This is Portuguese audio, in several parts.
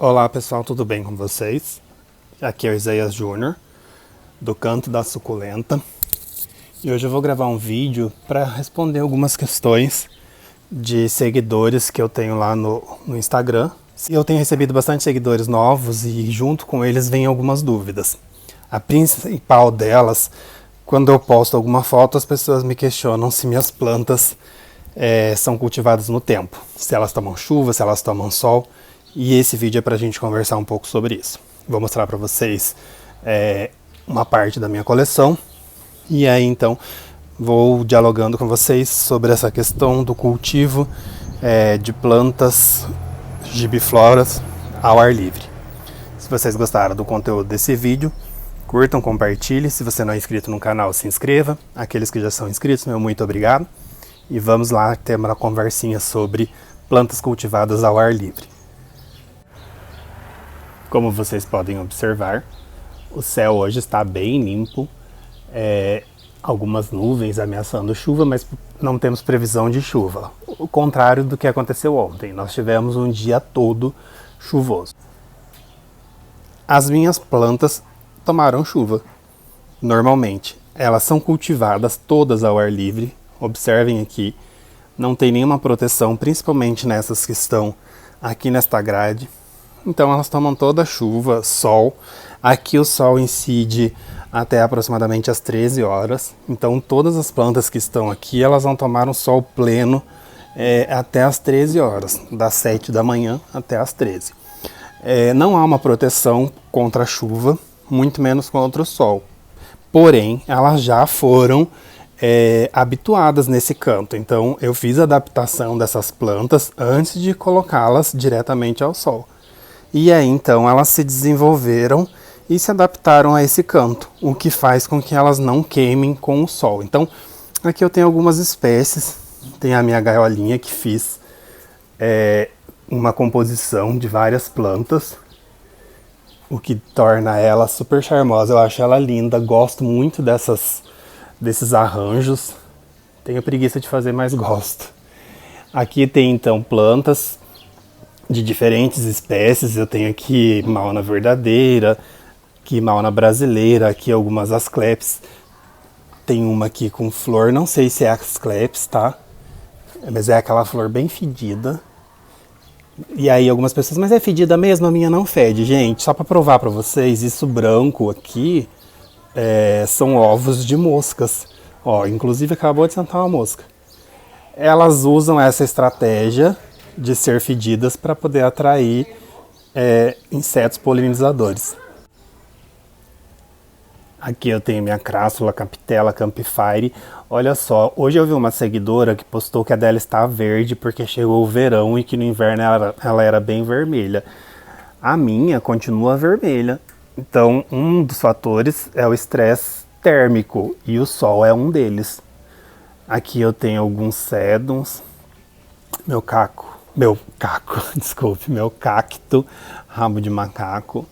Olá pessoal, tudo bem com vocês? Aqui é o Isaías Júnior, do Canto da Suculenta. E hoje eu vou gravar um vídeo para responder algumas questões de seguidores que eu tenho lá no Instagram. Eu tenho recebido bastante seguidores novos e junto com eles vem algumas dúvidas. A principal delas, quando eu posto alguma foto, as pessoas me questionam se minhas plantas são cultivadas no tempo. Se elas tomam chuva, se elas tomam sol. E esse vídeo é para a gente conversar um pouco sobre isso. Vou mostrar para vocês uma parte da minha coleção. E aí então vou dialogando com vocês sobre essa questão do cultivo de plantas gibifloras ao ar livre. Se vocês gostaram do conteúdo desse vídeo, curtam, compartilhem. Se você não é inscrito no canal, se inscreva. Aqueles que já são inscritos, meu muito obrigado. E vamos lá ter uma conversinha sobre plantas cultivadas ao ar livre. Como vocês podem observar, o céu hoje está bem limpo, algumas nuvens ameaçando chuva, mas não temos previsão de chuva. O contrário do que aconteceu ontem, nós tivemos um dia todo chuvoso. As minhas plantas tomaram chuva, normalmente. Elas são cultivadas todas ao ar livre, observem aqui, não tem nenhuma proteção, principalmente nessas que estão aqui nesta grade. Então elas tomam toda a chuva, sol. Aqui o sol incide até aproximadamente às 13 horas. Então todas as plantas que estão aqui, elas vão tomar um sol pleno até às 13 horas, das 7 da manhã até às 13. Não há uma proteção contra a chuva, muito menos contra o sol. Porém, elas já foram habituadas nesse canto. Então eu fiz a adaptação dessas plantas antes de colocá-las diretamente ao sol. E aí então elas se desenvolveram e se adaptaram a esse canto, o que faz com que elas não queimem com o sol. Então aqui eu tenho algumas espécies, tem a minha gaiolinha que fiz uma composição de várias plantas, o que torna ela super charmosa. Eu acho ela linda, gosto muito desses arranjos, tenho preguiça de fazer, mas gosto. Aqui tem então plantas de diferentes espécies. Eu tenho aqui Mauna verdadeira, aqui Mauna brasileira, aqui algumas asclepes. Tem uma aqui com flor, não sei se é asclepes, tá? Mas é aquela flor bem fedida. E aí algumas pessoas, mas é fedida mesmo? A minha não fede, gente. Só para provar para vocês, isso branco aqui são ovos de moscas. Ó, inclusive acabou de sentar uma mosca. Elas usam essa estratégia de ser fedidas para poder atrair insetos polinizadores. Aqui eu tenho minha crassula, capitela, campfire. Olha só, hoje eu vi uma seguidora que postou que a dela está verde porque chegou o verão e que no inverno ela era bem vermelha. A minha continua vermelha. Então um dos fatores é o estresse térmico e o sol é um deles. Aqui eu tenho alguns sedums, meu cacto, rabo de macaco.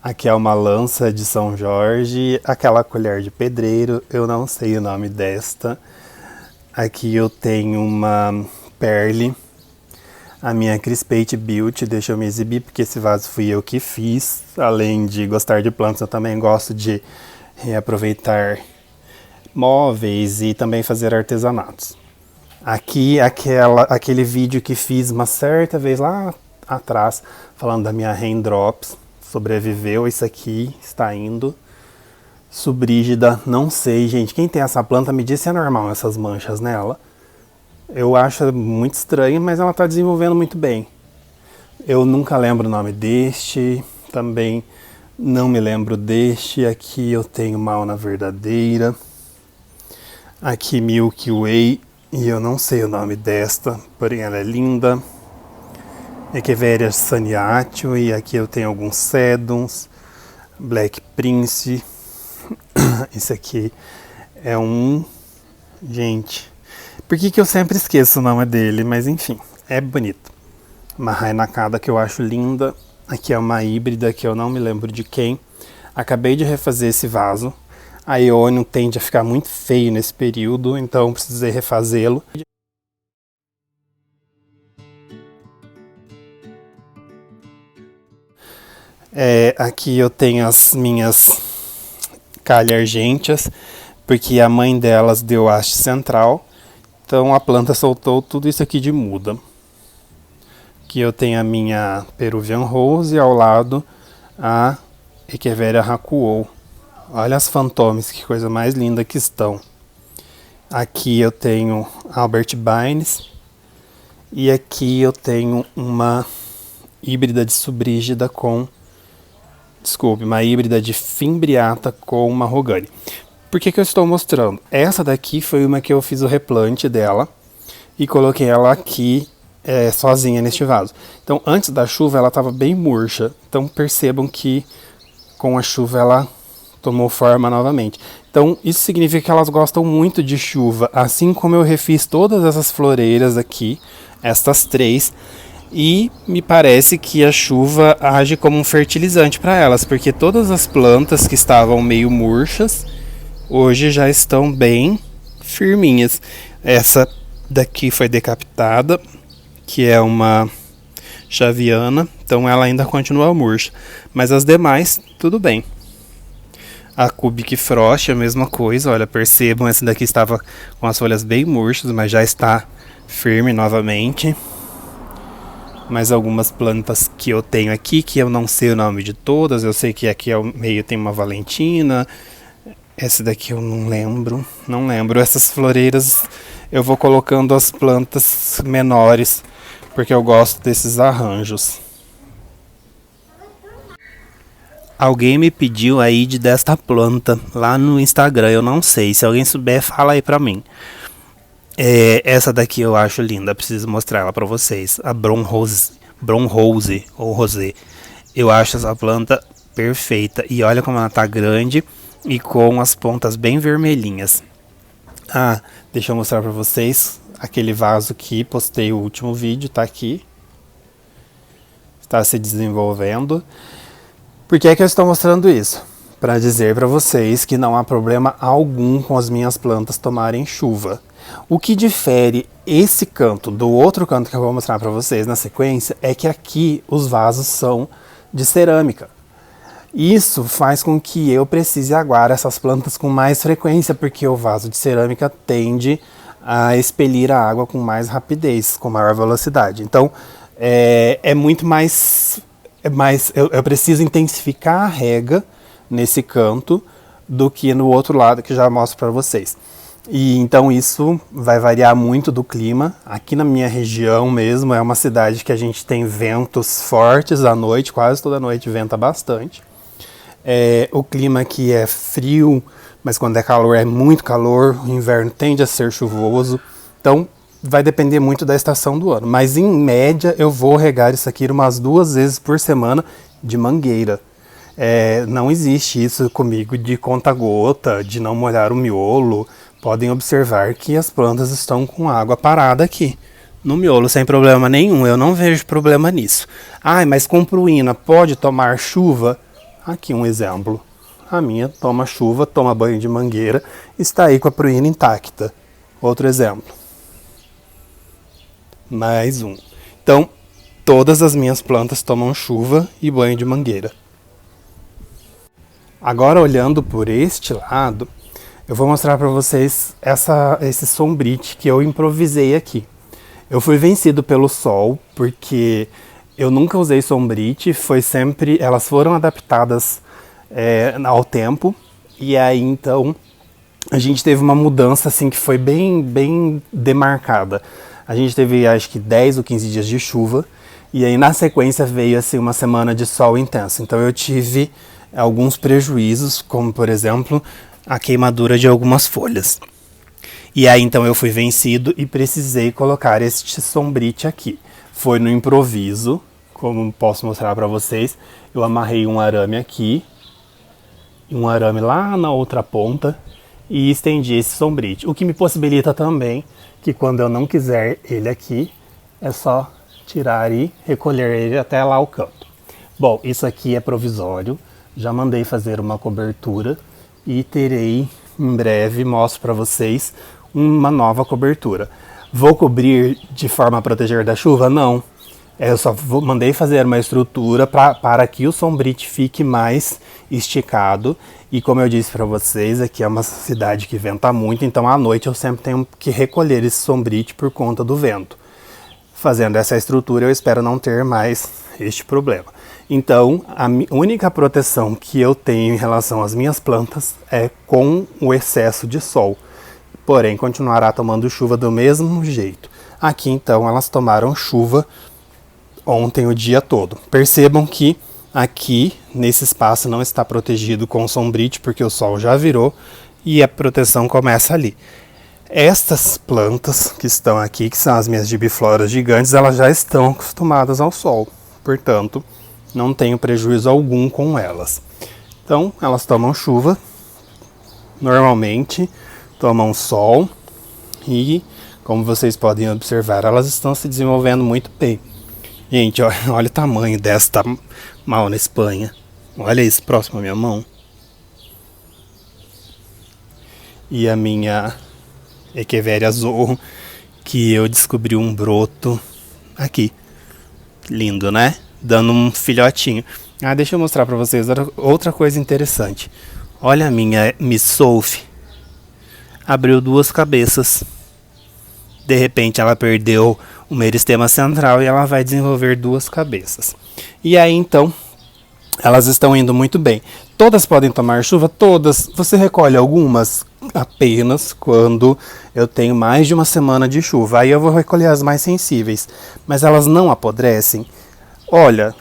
Aqui é uma lança de São Jorge, aquela colher de pedreiro, eu não sei o nome desta. Aqui eu tenho uma perle, a minha Crispate Beauty, deixa eu me exibir porque esse vaso fui eu que fiz. Além de gostar de plantas, eu também gosto de reaproveitar móveis e também fazer artesanatos. Aqui aquele vídeo que fiz uma certa vez lá atrás, falando da minha Raindrops, sobreviveu, isso aqui está indo. Subrígida, não sei, gente, quem tem essa planta me diz se é normal essas manchas nela. Eu acho muito estranho, mas ela está desenvolvendo muito bem. Eu nunca lembro o nome deste, também não me lembro deste. Aqui eu tenho Mauna verdadeira, aqui Milky Way, e eu não sei o nome desta, porém ela é linda. Echeveria Saniatio, e aqui eu tenho alguns sedums, Black Prince. Esse aqui é gente, por que eu sempre esqueço o nome dele, mas enfim, é bonito. Uma Rainacada que eu acho linda. Aqui é uma híbrida que eu não me lembro de quem. Acabei de refazer esse vaso. A Eônio tende a ficar muito feio nesse período, então precisei refazê-lo. Aqui eu tenho as minhas calhargêntias, porque a mãe delas deu haste central, então a planta soltou tudo isso aqui de muda. Aqui eu tenho a minha Peruvian Rose e ao lado a Echeveria Rakuou. Olha as fantomes, que coisa mais linda que estão. Aqui eu tenho Albert Bines e aqui eu tenho uma híbrida de subrígida uma híbrida de Fimbriata com Mahogany. Por que eu estou mostrando? Essa daqui foi uma que eu fiz o replante dela e coloquei ela aqui sozinha neste vaso. Então antes da chuva ela estava bem murcha, então percebam que com a chuva ela tomou forma novamente. Então isso significa que elas gostam muito de chuva, assim como eu refiz todas essas floreiras aqui, estas 3, e me parece que a chuva age como um fertilizante para elas, porque todas as plantas que estavam meio murchas hoje já estão bem firminhas. Essa daqui foi decapitada, que é uma Xaviana, então ela ainda continua murcha, mas as demais tudo bem. A Cubic Frost, a mesma coisa, olha, percebam, essa daqui estava com as folhas bem murchas, mas já está firme novamente. Mais algumas plantas que eu tenho aqui, que eu não sei o nome de todas, eu sei que aqui ao meio tem uma Valentina, essa daqui eu não lembro. Essas floreiras eu vou colocando as plantas menores, porque eu gosto desses arranjos. Alguém me pediu a ID desta planta lá no Instagram, eu não sei. Se alguém souber, fala aí pra mim. Essa daqui eu acho linda, preciso mostrar ela pra vocês. A Bronrose ou Rosé. Eu acho essa planta perfeita. E olha como ela tá grande e com as pontas bem vermelhinhas. Deixa eu mostrar pra vocês aquele vaso que postei o último vídeo, tá aqui. Está se desenvolvendo. Por que eu estou mostrando isso? Para dizer para vocês que não há problema algum com as minhas plantas tomarem chuva. O que difere esse canto do outro canto que eu vou mostrar para vocês na sequência é que aqui os vasos são de cerâmica. Isso faz com que eu precise aguar essas plantas com mais frequência, porque o vaso de cerâmica tende a expelir a água com mais rapidez, com maior velocidade. Então é muito mais... eu preciso intensificar a rega nesse canto do que no outro lado, que já mostro para vocês. E então isso vai variar muito do clima. Aqui na minha região mesmo é uma cidade que a gente tem ventos fortes à noite, quase toda noite venta bastante. O clima aqui é frio, mas quando é calor é muito calor. O inverno tende a ser chuvoso, então vai depender muito da estação do ano, mas em média eu vou regar isso aqui umas 2 vezes por semana de mangueira. Não existe isso comigo de conta-gota, de não molhar o miolo. Podem observar que as plantas estão com água parada aqui no miolo sem problema nenhum, eu não vejo problema nisso. Mas com pruína pode tomar chuva? Aqui um exemplo. A minha toma chuva, toma banho de mangueira, está aí com a pruína intacta. Outro exemplo. Mais um. Então, todas as minhas plantas tomam chuva e banho de mangueira. Agora, olhando por este lado, eu vou mostrar para vocês esse sombrite que eu improvisei aqui. Eu fui vencido pelo sol, porque eu nunca usei sombrite, elas foram adaptadas ao tempo, e aí então a gente teve uma mudança assim que foi bem demarcada. A gente teve acho que 10 ou 15 dias de chuva, e aí na sequência veio assim uma semana de sol intenso. Então eu tive alguns prejuízos, como por exemplo a queimadura de algumas folhas. E aí então eu fui vencido e precisei colocar este sombrite aqui. Foi no improviso, como posso mostrar para vocês. Eu amarrei um arame aqui, um arame lá na outra ponta e estendi esse sombrite. O que me possibilita também que quando eu não quiser ele aqui, é só tirar e recolher ele até lá ao canto. Bom, isso aqui é provisório. Já mandei fazer uma cobertura e terei em breve, mostro para vocês, uma nova cobertura. Vou cobrir de forma a proteger da chuva? Não. Eu só mandei fazer uma estrutura para que o sombrite fique mais esticado. E como eu disse para vocês, aqui é uma cidade que venta muito, então à noite eu sempre tenho que recolher esse sombrite por conta do vento. Fazendo essa estrutura, eu espero não ter mais este problema. Então, a única proteção que eu tenho em relação às minhas plantas é com o excesso de sol. Porém, continuará tomando chuva do mesmo jeito. Aqui, então, elas tomaram chuva ontem o dia todo. Percebam que aqui, nesse espaço, não está protegido com sombrite, porque o sol já virou e a proteção começa ali. Estas plantas que estão aqui, que são as minhas gibifloras gigantes, elas já estão acostumadas ao sol. Portanto, não tenho prejuízo algum com elas. Então, elas tomam chuva, normalmente, tomam sol e, como vocês podem observar, elas estão se desenvolvendo muito bem. Gente, olha o tamanho desta mal na Espanha. Olha isso, próximo à minha mão. E a minha Echeveria Zorro, que eu descobri um broto aqui. Lindo, né? Dando um filhotinho. Ah, deixa eu mostrar pra vocês outra coisa interessante. Olha a minha Miss Sophie. Abriu duas cabeças. De repente ela perdeu o meristema central e ela vai desenvolver duas cabeças. E aí então, elas estão indo muito bem. Todas podem tomar chuva? Todas. Você recolhe algumas apenas quando eu tenho mais de uma semana de chuva. Aí eu vou recolher as mais sensíveis. Mas elas não apodrecem. Olha,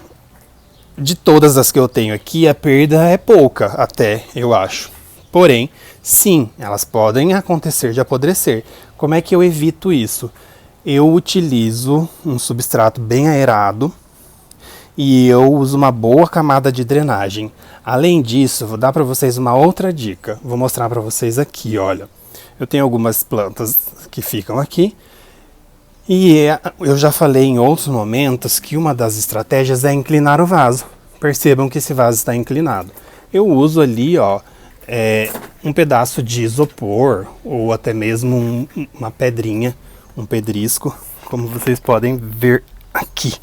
de todas as que eu tenho aqui, a perda é pouca até, eu acho. Porém, sim, elas podem acontecer de apodrecer. Como é que eu evito isso? Eu utilizo um substrato bem aerado e eu uso uma boa camada de drenagem. Além disso, vou dar para vocês uma outra dica. Vou mostrar para vocês aqui, olha. Eu tenho algumas plantas que ficam aqui. E eu já falei em outros momentos que uma das estratégias é inclinar o vaso. Percebam que esse vaso está inclinado. Eu uso ali, ó, um pedaço de isopor ou até mesmo uma pedrinha, um pedrisco, como vocês podem ver aqui.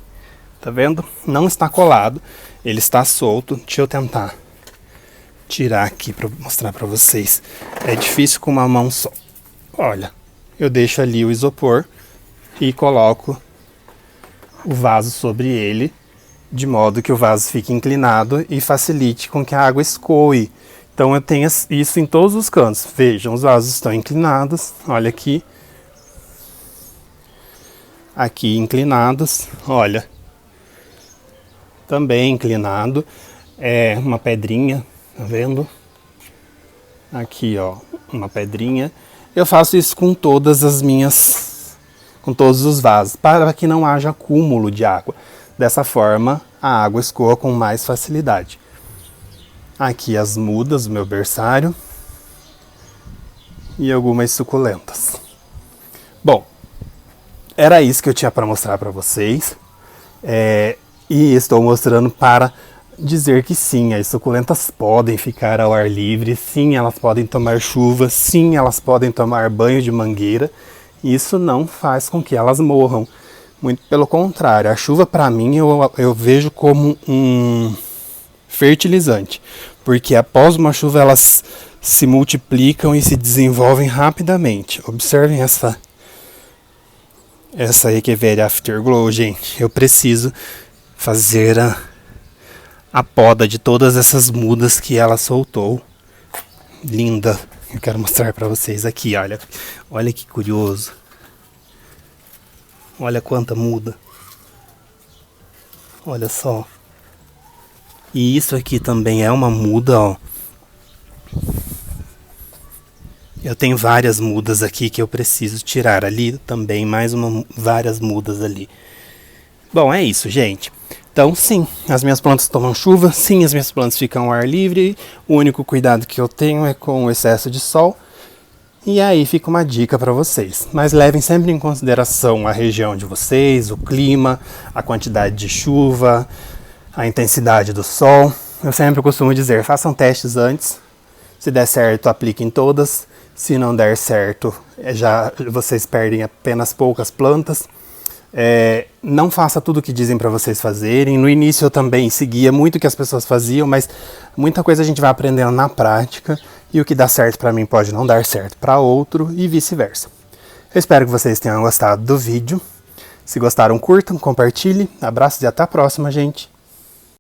Tá vendo? Não está colado, ele está solto. Deixa eu tentar tirar aqui para mostrar para vocês. É difícil com uma mão só. Olha, eu deixo ali o isopor e coloco o vaso sobre ele, de modo que o vaso fique inclinado e facilite com que a água escoe. Então eu tenho isso em todos os cantos. Vejam, os vasos estão inclinados, olha aqui. Aqui inclinados, olha. Também inclinado. É uma pedrinha, tá vendo? Aqui, ó, uma pedrinha. Eu faço isso com todas as minhas, com todos os vasos, para que não haja acúmulo de água. Dessa forma, a água escoa com mais facilidade. Aqui as mudas do meu berçário e algumas suculentas. Bom, era isso que eu tinha para mostrar para vocês. E estou mostrando para dizer que sim, as suculentas podem ficar ao ar livre, sim, elas podem tomar chuva, sim, elas podem tomar banho de mangueira. Isso não faz com que elas morram. Muito pelo contrário, a chuva para mim eu vejo como um fertilizante, porque após uma chuva elas se multiplicam e se desenvolvem rapidamente. Observem essa Echeveria Afterglow, gente. Eu preciso fazer a poda de todas essas mudas que ela soltou. Linda. Eu quero mostrar para vocês aqui, olha. Olha que curioso. Olha quanta muda. Olha só. E isso aqui também é uma muda, ó. Eu tenho várias mudas aqui que eu preciso tirar. Ali também, várias mudas ali. Bom, é isso, gente. Então, sim, as minhas plantas tomam chuva. Sim, as minhas plantas ficam ao ar livre. O único cuidado que eu tenho é com o excesso de sol. E aí fica uma dica para vocês. Mas levem sempre em consideração a região de vocês, o clima, a quantidade de chuva, a intensidade do sol. Eu sempre costumo dizer, façam testes antes. Se der certo, apliquem todas. Se não der certo, já vocês perdem apenas poucas plantas. Não faça tudo o que dizem para vocês fazerem. No início eu também seguia muito o que as pessoas faziam, mas muita coisa a gente vai aprendendo na prática e o que dá certo para mim pode não dar certo para outro e vice-versa. Eu espero que vocês tenham gostado do vídeo. Se gostaram, curtam, compartilhem. Abraços e até a próxima, gente.